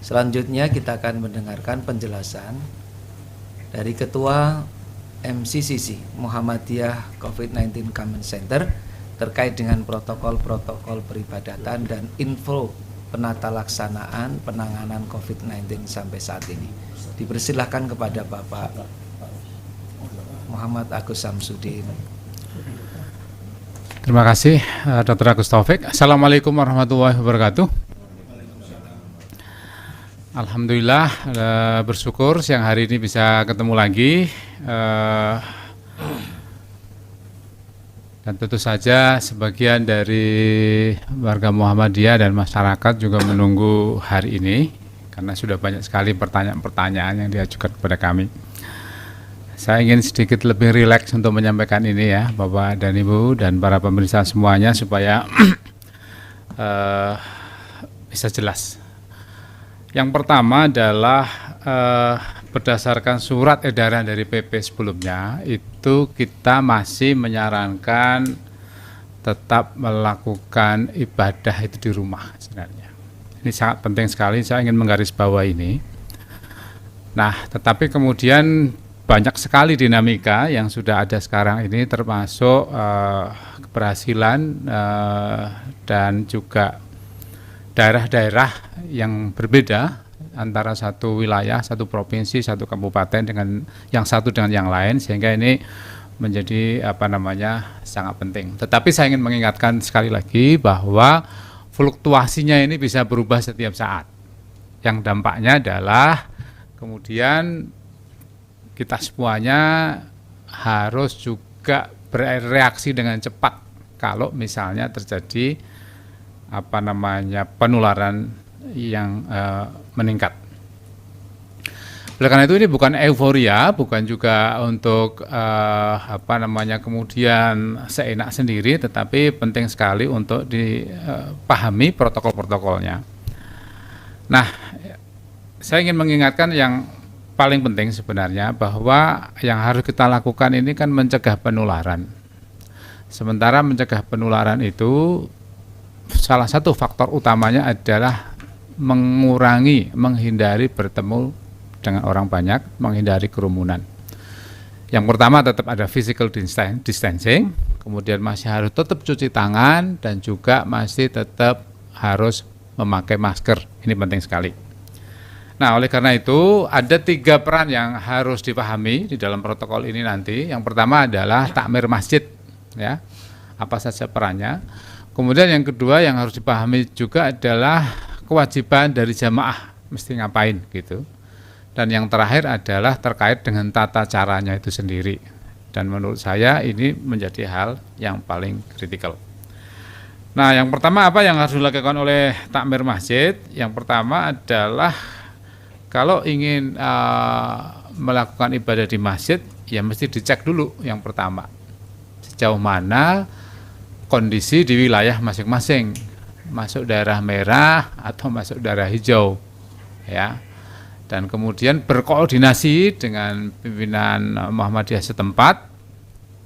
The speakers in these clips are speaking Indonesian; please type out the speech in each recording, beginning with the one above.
Selanjutnya kita akan mendengarkan penjelasan dari Ketua MCCC Muhammadiyah COVID-19 Command Center terkait dengan protokol-protokol peribadatan dan info penata laksanaan penanganan COVID-19 sampai saat ini. Dipersilahkan kepada Bapak Muhammad Agus Samsudin. Terima kasih Dr. Agus Taufik. Assalamualaikum warahmatullahi wabarakatuh. Alhamdulillah, bersyukur siang hari ini bisa ketemu lagi. Dan tentu saja sebagian dari warga Muhammadiyah dan masyarakat juga menunggu hari ini karena sudah banyak sekali pertanyaan-pertanyaan yang diajukan kepada kami. Saya ingin sedikit lebih rileks untuk menyampaikan ini ya, Bapak dan Ibu dan para pemirsa semuanya supaya bisa jelas. Yang pertama adalah berdasarkan surat edaran dari PP sebelumnya, itu kita masih menyarankan tetap melakukan ibadah itu di rumah sebenarnya. Ini sangat penting sekali, saya ingin menggarisbawahi ini. Nah, tetapi kemudian banyak sekali dinamika yang sudah ada sekarang ini, termasuk keberhasilan dan juga daerah-daerah yang berbeda antara satu wilayah, satu provinsi, satu kabupaten dengan yang satu dengan yang lain, sehingga ini menjadi sangat penting. Tetapi saya ingin mengingatkan sekali lagi bahwa fluktuasinya ini bisa berubah setiap saat. Yang dampaknya adalah kemudian kita semuanya harus juga bereaksi dengan cepat kalau misalnya terjadi penularan yang meningkat. Oleh karena itu ini bukan euforia, bukan juga untuk kemudian seenak sendiri, tetapi penting sekali untuk dipahami protokol-protokolnya. Nah, saya ingin mengingatkan yang paling penting sebenarnya bahwa yang harus kita lakukan ini kan mencegah penularan. Sementara mencegah penularan itu salah satu faktor utamanya adalah menghindari bertemu dengan orang banyak, menghindari kerumunan. Yang pertama tetap ada physical distancing, kemudian masih harus tetap cuci tangan dan juga masih tetap harus memakai masker. Ini penting sekali. Nah, oleh karena itu ada 3 peran yang harus dipahami di dalam protokol ini nanti. Yang pertama adalah takmir masjid, ya. Apa saja perannya? Kemudian yang kedua yang harus dipahami juga adalah kewajiban dari jamaah mesti ngapain gitu. Dan yang terakhir adalah terkait dengan tata caranya itu sendiri. Dan menurut saya ini menjadi hal yang paling kritikal. Nah, yang pertama apa yang harus dilakukan oleh takmir masjid? Yang pertama adalah kalau ingin melakukan ibadah di masjid, ya mesti dicek dulu yang pertama. Sejauh mana kondisi di wilayah masing-masing, masuk daerah merah atau masuk daerah hijau, ya. Dan kemudian berkoordinasi dengan pimpinan Muhammadiyah setempat,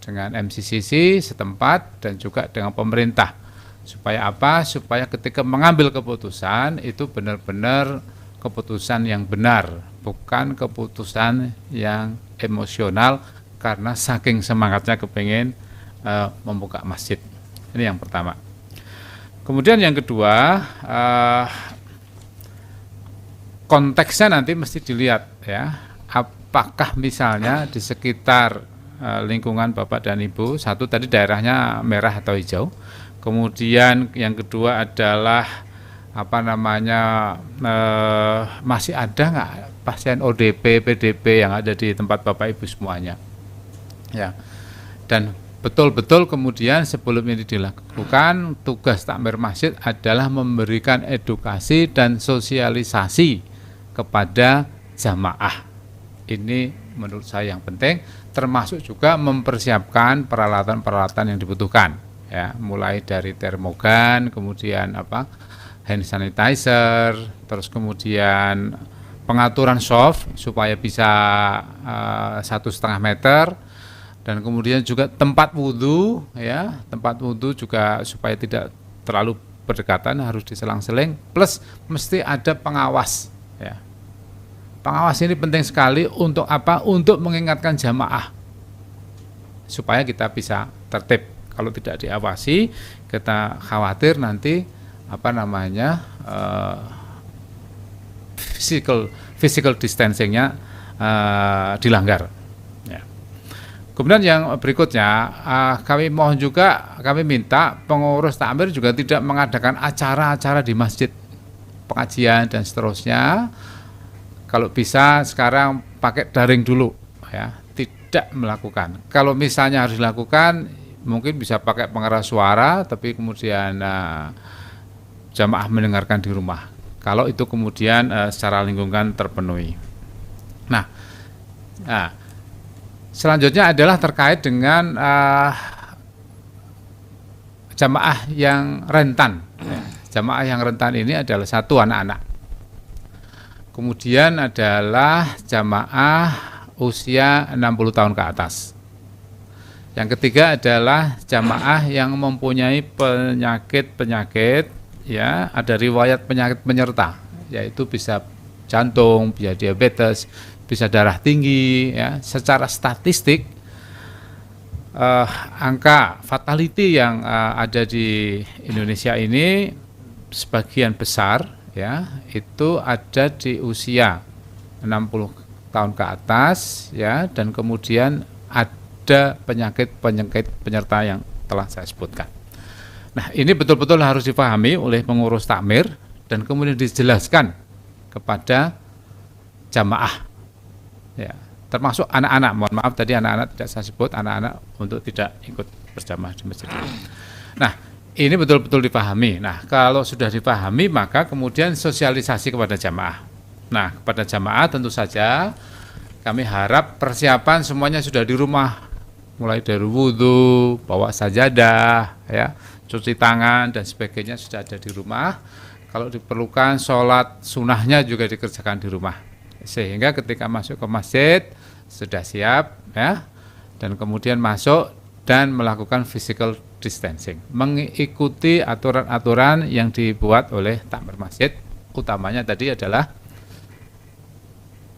dengan MCCC setempat dan juga dengan pemerintah. Supaya apa? Supaya ketika mengambil keputusan itu benar-benar keputusan yang benar, bukan keputusan yang emosional karena saking semangatnya kepingin membuka masjid. Ini yang pertama. Kemudian yang kedua, konteksnya nanti mesti dilihat ya. Apakah misalnya di sekitar lingkungan Bapak dan Ibu, satu tadi daerahnya merah atau hijau. Kemudian yang kedua adalah masih ada nggak pasien ODP, PDP yang ada di tempat Bapak Ibu semuanya. Ya. Dan betul-betul kemudian sebelum ini dilakukan, tugas takmir masjid adalah memberikan edukasi dan sosialisasi kepada jamaah. Ini menurut saya yang penting, termasuk juga mempersiapkan peralatan-peralatan yang dibutuhkan, ya, mulai dari termogan, kemudian hand sanitizer, terus kemudian pengaturan soft supaya bisa 1,5 meter. Dan kemudian juga tempat wudhu, ya, tempat wudhu juga supaya tidak terlalu berdekatan harus diselang-seling, plus mesti ada pengawas, Ya. Pengawas ini penting sekali untuk apa? Untuk mengingatkan jamaah supaya kita bisa tertib. Kalau tidak diawasi, kita khawatir nanti physical distancingnya dilanggar. Ya. Kemudian yang berikutnya, kami minta pengurus takmir juga tidak mengadakan acara-acara di masjid, pengajian dan seterusnya. Kalau bisa sekarang pakai daring dulu, ya, tidak melakukan. Kalau misalnya harus dilakukan, mungkin bisa pakai pengeras suara, tapi kemudian jamaah mendengarkan di rumah. Kalau itu kemudian secara lingkungan terpenuhi. Nah, selanjutnya adalah terkait dengan jamaah yang rentan. Jamaah yang rentan ini adalah satu, anak-anak. Kemudian adalah jamaah usia 60 tahun ke atas. Yang ketiga adalah jamaah yang mempunyai penyakit-penyakit, ya, ada riwayat penyakit penyerta, yaitu bisa jantung, bisa diabetes, bisa darah tinggi, ya. Secara statistik angka fatality yang ada di Indonesia ini sebagian besar, ya, itu ada di usia 60 tahun ke atas, ya, dan kemudian ada penyakit penyerta yang telah saya sebutkan. Nah, ini betul-betul harus dipahami oleh pengurus takmir dan kemudian dijelaskan kepada jamaah, ya, termasuk anak-anak. Mohon maaf tadi anak-anak tidak saya sebut, anak-anak untuk tidak ikut berjamaah di masjid. Nah, ini betul-betul dipahami. Nah, kalau sudah dipahami maka kemudian sosialisasi kepada jamaah. Nah, kepada jamaah tentu saja kami harap persiapan semuanya sudah di rumah, mulai dari wudhu, bawa sajadah, ya, cuci tangan dan sebagainya sudah ada di rumah. Kalau diperlukan sholat sunnahnya juga dikerjakan di rumah, sehingga ketika masuk ke masjid sudah siap, ya, dan kemudian masuk dan melakukan physical distancing, mengikuti aturan-aturan yang dibuat oleh takmir masjid. Utamanya tadi adalah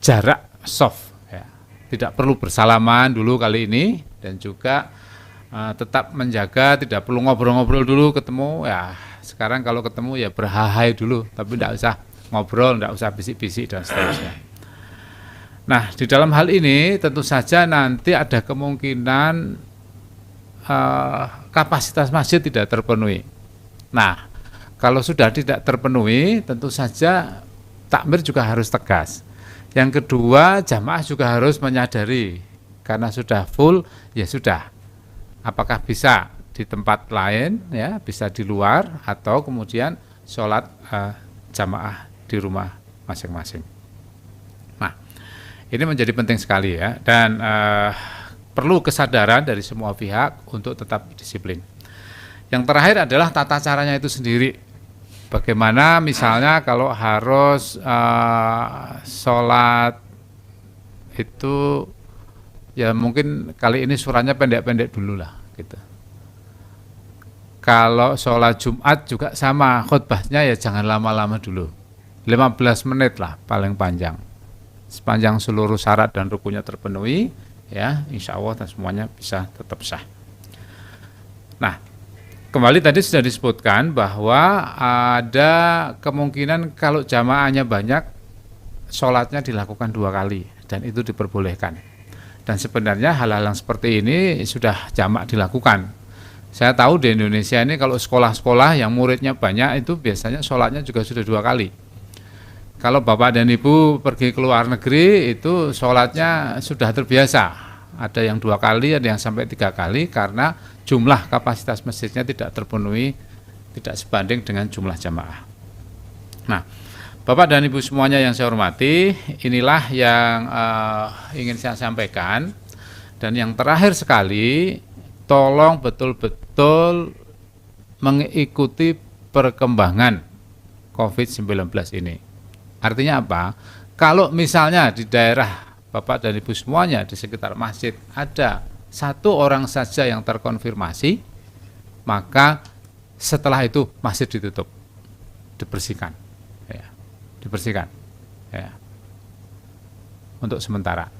jarak soft, ya. Tidak perlu bersalaman dulu kali ini, dan juga tetap menjaga, tidak perlu ngobrol-ngobrol dulu ketemu, ya. Sekarang kalau ketemu ya berhahai dulu, tapi tidak usah ngobrol, tidak usah bisik-bisik dan seterusnya. Nah, di dalam hal ini tentu saja nanti ada kemungkinan kapasitas masjid tidak terpenuhi. Nah, kalau sudah tidak terpenuhi, tentu saja takmir juga harus tegas. Yang kedua, jamaah juga harus menyadari, karena sudah full, ya sudah. Apakah bisa di tempat lain, ya, bisa di luar, atau kemudian sholat jamaah di rumah masing-masing. Nah, ini menjadi penting sekali, ya, dan perlu kesadaran dari semua pihak untuk tetap disiplin. Yang terakhir adalah tata caranya itu sendiri. Bagaimana misalnya kalau harus sholat itu, ya mungkin kali ini suratnya pendek-pendek dulu lah, gitu. Kalau sholat Jumat juga sama, khutbahnya ya jangan lama-lama dulu, 15 menit lah paling panjang. Sepanjang seluruh syarat dan rukunnya terpenuhi, ya, insya Allah dan semuanya bisa tetap sah. Nah, kembali tadi sudah disebutkan bahwa ada kemungkinan kalau jamaahnya banyak, sholatnya dilakukan 2 kali, dan itu diperbolehkan. Dan sebenarnya hal-hal yang seperti ini sudah jamak dilakukan. Saya tahu di Indonesia ini kalau sekolah-sekolah yang muridnya banyak itu biasanya sholatnya juga sudah 2 kali. Kalau Bapak dan Ibu pergi ke luar negeri itu sholatnya sudah terbiasa. Ada yang 2 kali, ada yang sampai 3 kali, karena jumlah kapasitas masjidnya tidak terpenuhi, tidak sebanding dengan jumlah jamaah. Nah, Bapak dan Ibu semuanya yang saya hormati, inilah yang ingin saya sampaikan. Dan yang terakhir sekali, tolong betul-betul mengikuti perkembangan COVID-19 ini. Artinya apa? Kalau misalnya di daerah Bapak dan Ibu semuanya di sekitar masjid ada 1 orang saja yang terkonfirmasi, maka setelah itu masjid ditutup, dibersihkan, ya, dibersihkan, ya, untuk sementara.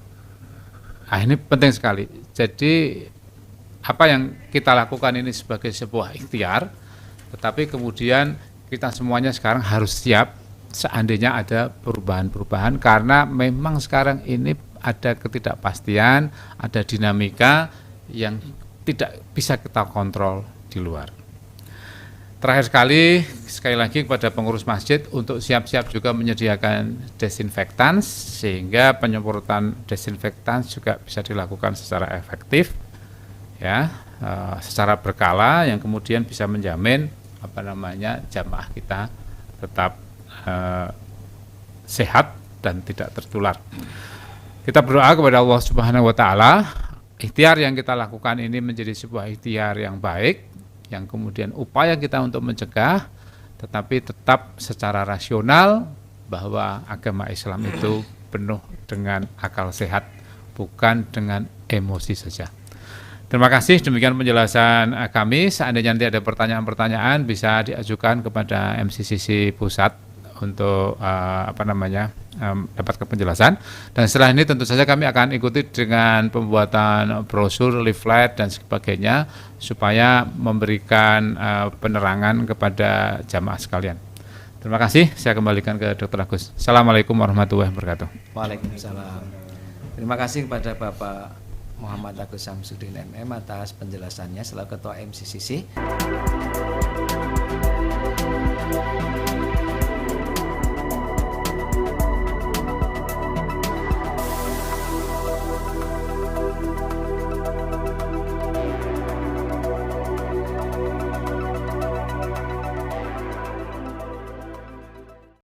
Nah, ini penting sekali. Jadi apa yang kita lakukan ini sebagai sebuah ikhtiar, tetapi kemudian kita semuanya sekarang harus siap seandainya ada perubahan-perubahan, karena memang sekarang ini ada ketidakpastian, ada dinamika yang tidak bisa kita kontrol di luar. Terakhir sekali lagi kepada pengurus masjid untuk siap-siap juga menyediakan desinfektan, sehingga penyemprotan desinfektan juga bisa dilakukan secara efektif, ya, secara berkala, yang kemudian bisa menjamin jamaah kita tetap sehat dan tidak tertular. Kita berdoa kepada Allah Subhanahu wa taala, ikhtiar yang kita lakukan ini menjadi sebuah ikhtiar yang baik, yang kemudian upaya kita untuk mencegah, tetapi tetap secara rasional, bahwa agama Islam itu penuh dengan akal sehat, bukan dengan emosi saja. Terima kasih, demikian penjelasan kami. Seandainya nanti ada pertanyaan-pertanyaan bisa diajukan kepada MCCC Pusat untuk dapatkan penjelasan. Dan setelah ini tentu saja kami akan ikuti dengan pembuatan brosur, leaflet dan sebagainya, supaya memberikan penerangan kepada jamaah sekalian. Terima kasih, saya kembalikan ke Dr. Agus. Assalamualaikum warahmatullahi wabarakatuh. Waalaikumsalam. Terima kasih kepada Bapak Muhammad Agus Samsudin MM atas penjelasannya selaku Ketua MCCC.